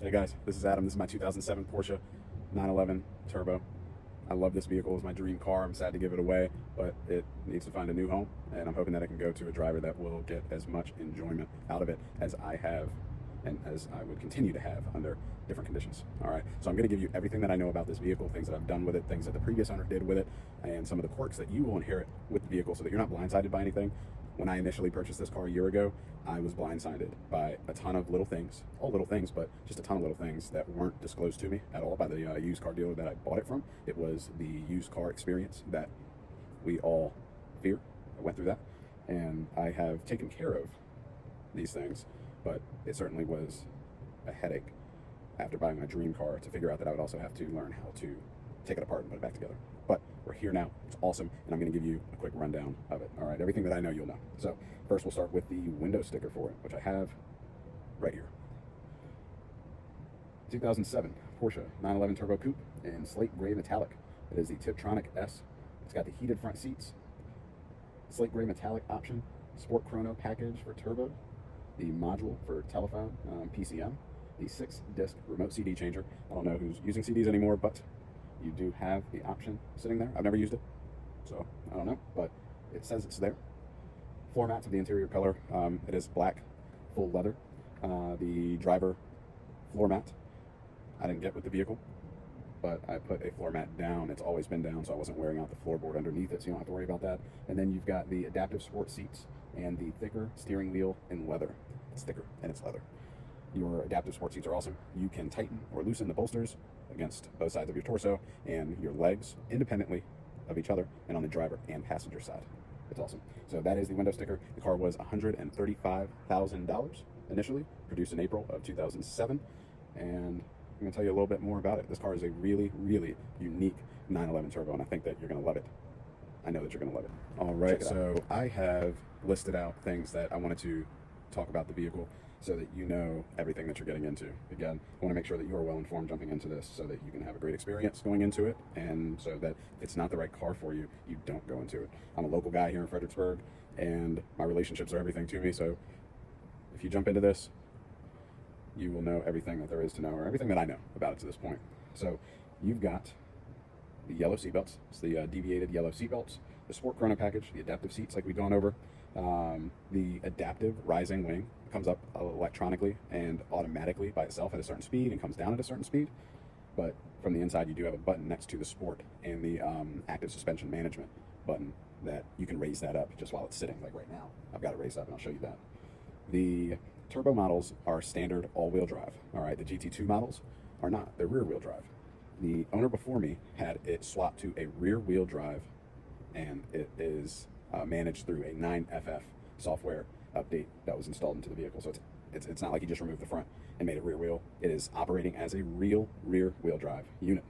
Hey guys, this is Adam. This is my 2007 Porsche 911 Turbo. I love this vehicle. It's my dream car. I'm sad to give it away, but it needs to find a new home, and I'm hoping that it can go to a driver that will get as much enjoyment out of it as I have and as I would continue to have under different conditions. All right, so I'm going to give you everything that I know about this vehicle, things that I've done with it, things that the previous owner did with it, and some of the quirks that you will inherit with the vehicle so that you're not blindsided by anything. When I initially purchased this car a year ago, I was blindsided by a ton of little things, all little things, but just a ton of little things that weren't disclosed to me at all by the used car dealer that I bought it from. It was the used car experience that we all fear. I went through that, and I have taken care of these things, but it certainly was a headache after buying my dream car to figure out that I would also have to learn how to take it apart and put it back together. But we're here now. It's awesome, and I'm going to give you a quick rundown of it. All right, everything that I know, you'll know. So first, we'll start with the window sticker for it, which I have right here. 2007 Porsche 911 Turbo Coupe in slate gray metallic. It is the Tiptronic S. It's got the heated front seats, slate gray metallic option, Sport Chrono package for turbo, the module for telephone, PCM, the 6-disc remote CD changer. I don't know who's using CDs anymore, but you do have the option sitting there. I've never used it, so I don't know, but it says it's there. Floor mats of the interior color. It is black, full leather. The driver floor mat, I didn't get with the vehicle, but I put a floor mat down. It's always been down, so I wasn't wearing out the floorboard underneath it, so you don't have to worry about that. And then you've got the adaptive sport seats and the thicker steering wheel in leather. It's thicker and it's leather. Your adaptive sport seats are awesome. You can tighten or loosen the bolsters against both sides of your torso and your legs independently of each other and on the driver and passenger side. It's awesome. So that is the window sticker. The car was $135,000 initially, produced in April of 2007, and I'm going to tell you a little bit more about it. This car is a really, really unique 911 Turbo, and I think that you're going to love it. I know that you're going to love it. All right, so I have listed out things that I wanted to talk about the vehicle so that you know everything that you're getting into. Again, I want to make sure that you are well informed jumping into this so that you can have a great experience going into it, and so that if it's not the right car for you, you don't go into it. I'm a local guy here in Fredericksburg, and my relationships are everything to me, so if you jump into this, you will know everything that there is to know, or everything that I know about it to this point. So you've got the yellow seatbelts. It's the deviated yellow seatbelts, the Sport Chrono package, the adaptive seats like we've gone over, the adaptive rising wing comes up electronically and automatically by itself at a certain speed and comes down at a certain speed. But from the inside, you do have a button next to the Sport and the active suspension management button that you can raise that up just while it's sitting. Like right now, I've got it raised up and I'll show you that. The turbo models are standard all-wheel drive. All right, the GT2 models are not. They're rear-wheel drive. The owner before me had it swapped to a rear-wheel drive, and it is managed through a 9FF software update that was installed into the vehicle. So it's not like he just removed the front and made it rear wheel. It is operating as a real rear-wheel drive unit,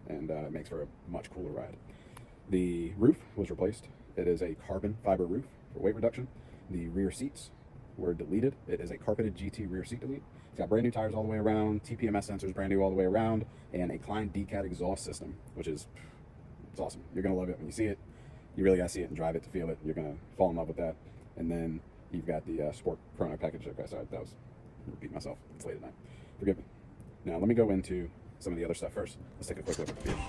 and it makes for a much cooler ride. The roof was replaced. It is a carbon fiber roof for weight reduction. The rear seats were deleted. It is a carpeted GT rear seat delete. It's got brand new tires all the way around, TPMS sensors brand new all the way around, and a Klein DCAT exhaust system, which is, it's awesome. You're gonna love it when you see it. You really gotta see it and drive it to feel it. You're gonna fall in love with that. And then you've got the Sport Chrono package. Okay, sorry, that was repeating myself. It's late at night. Forgive me. Now let me go into some of the other stuff first. Let's take a quick look at the vehicle.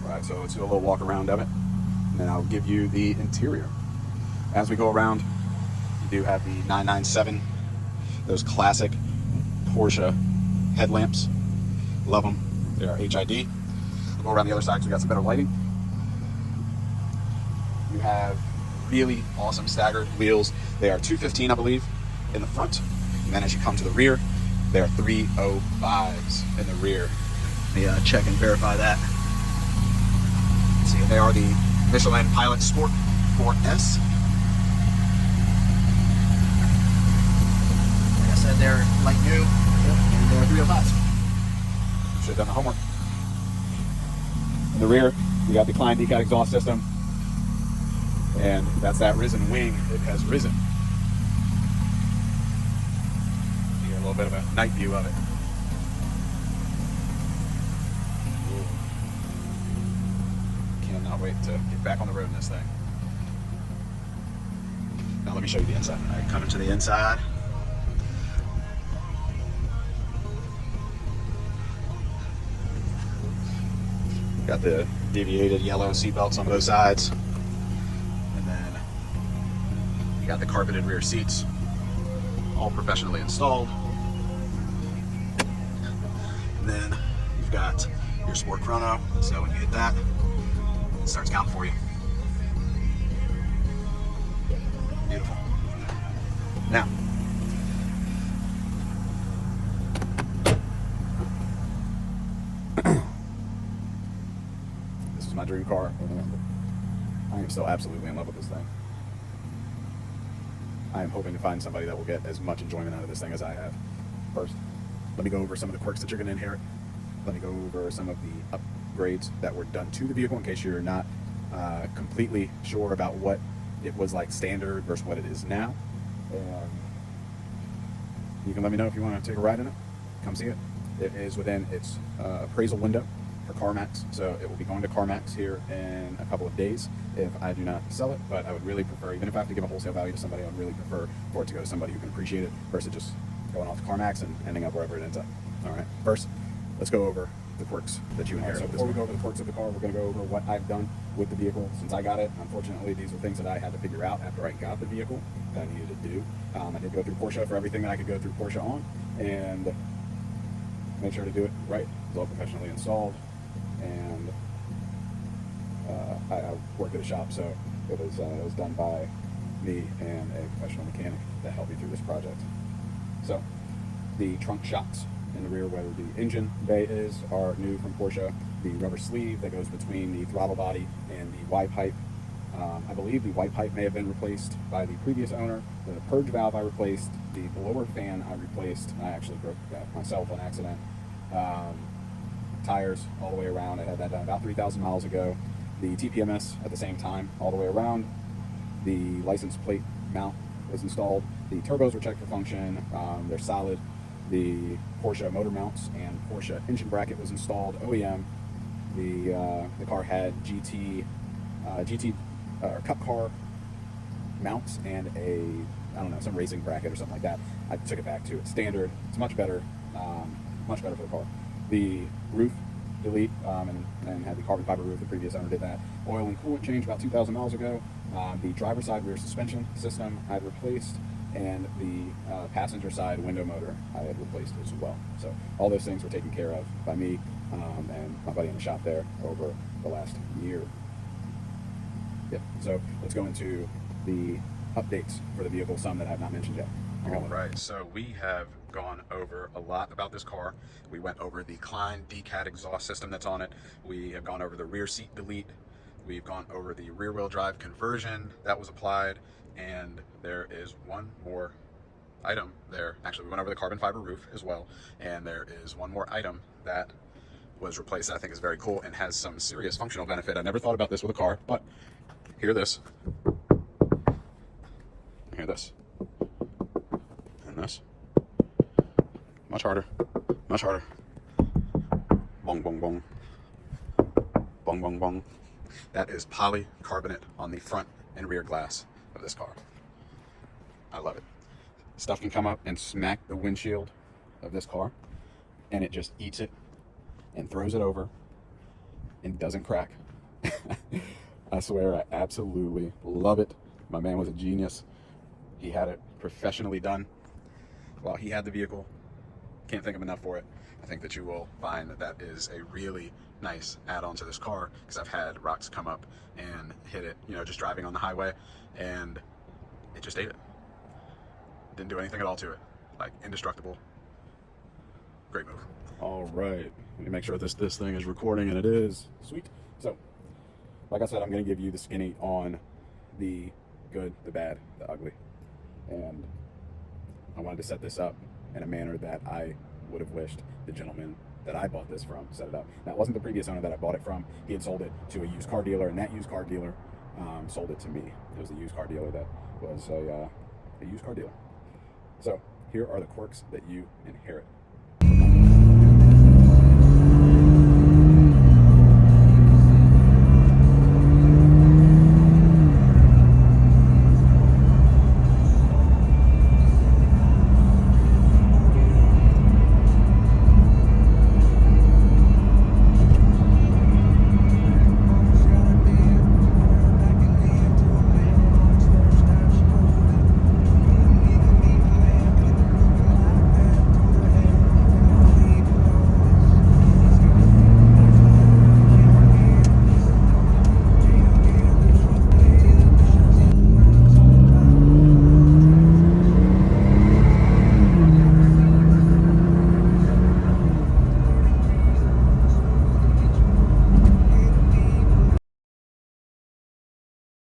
Alright, so let's do a little walk around of it, and then I'll give you the interior. As we go around, you do have the 997, those classic Porsche headlamps. Love them. They are HID. We'll go around the other side because we got some better lighting. You have really awesome staggered wheels. They are 215, I believe, in the front. And then as you come to the rear, they are 305s in the rear. Let me check and verify that. Let's see, they are the Michelin Pilot Sport S. Like I said, they're like new, and they're 305s. Should have done the homework. In the rear, you got the Klein DCAT exhaust system, and that's that risen wing. It has risen. You get a little bit of a night view of it. Ooh. cannot wait to get back on the road in this thing. Now let me show you the inside. All right, coming to the inside. Got the deviated yellow seat belts on both sides. And then you got the carpeted rear seats, all professionally installed. And then you've got your Sport Chrono, so when you hit that, it starts counting for you. Beautiful. Now, this is my dream car. I am still absolutely in love with this thing. I am hoping to find somebody that will get as much enjoyment out of this thing as I have. First, let me go over some of the quirks that you're going to inherit. Let me go over some of the upgrades that were done to the vehicle in case you're not completely sure about what it was like standard versus what it is now. And you can let me know if you want to take a ride in it. Come see it. It is within its appraisal window for CarMax, so it will be going to CarMax here in a couple of days if I do not sell it. But I would really prefer, even if I have to give a wholesale value to somebody, I would really prefer for it to go to somebody who can appreciate it versus just going off to CarMax and ending up wherever it ends up. All right, first, let's go over the quirks that you inherit. So before we go over the quirks of the car, we're going to go over what I've done with the vehicle since I got it. Unfortunately, these are things that I had to figure out after I got the vehicle that I needed to do. I did go through Porsche for everything that I could go through Porsche on, and made sure to do it right. It was all professionally installed, and I worked at a shop, so it was done by me and a professional mechanic that helped me through this project. So the trunk shocks in the rear, where the engine bay are new from Porsche. The rubber sleeve that goes between the throttle body and the Y pipe, I believe the Y pipe may have been replaced by the previous owner. The purge valve I replaced. The blower fan I replaced. I actually broke that myself on accident. Tires all the way around. I had that done about 3,000 miles ago. The TPMS at the same time, all the way around. The license plate mount was installed. The turbos were checked for function. They're solid. The Porsche motor mounts and Porsche engine bracket was installed, OEM. The car had GT Cup car mounts and I don't know, some racing bracket or something like that. I took it back to its standard. It's much better for the car. The roof delete and had the carbon fiber roof. The previous owner did that. Oil and coolant change about 2,000 miles ago. The driver's side rear suspension system I had replaced, and the passenger side window motor I had replaced as well. So all those things were taken care of by me and my buddy in the shop there over the last year. Yep. So let's go into the updates for the vehicle, some that I have not mentioned yet. All right, so we have gone over a lot about this car. We went over the Klein D-Cat exhaust system that's on it. We have gone over the rear seat delete. We've gone over the rear wheel drive conversion that was applied. And there is one more item there. Actually, we went over the carbon fiber roof as well. And there is one more item that was replaced that I think is very cool and has some serious functional benefit. I never thought about this with a car, but hear this. Hear this. And this. Much harder. Much harder. Bong, bong, bong. Bong, bong, bong. That is polycarbonate on the front and rear glass of this car. I love it. Stuff can come up and smack the windshield of this car, and it just eats it and throws it over and doesn't crack. I swear, I absolutely love it. My man was a genius. He had it professionally done while he had the vehicle. Can't thank him enough for it. I think that you will find that that is a really nice add-on to this car, because I've had rocks come up and hit it, you know, just driving on the highway, and it just ate it. Didn't do anything at all to it. Like, indestructible. Great move. All right, let me make sure this thing is recording, and it is. Sweet. So, like I said, I'm going to give you the skinny on the good, the bad, the ugly. And I wanted to set this up in a manner that I would have wished the gentleman that I bought this from set it up. Now, it wasn't the previous owner that I bought it from. He had sold it to a used car dealer, and that used car dealer sold it to me. It was a used car dealer that was a used car dealer. So here are the quirks that you inherit.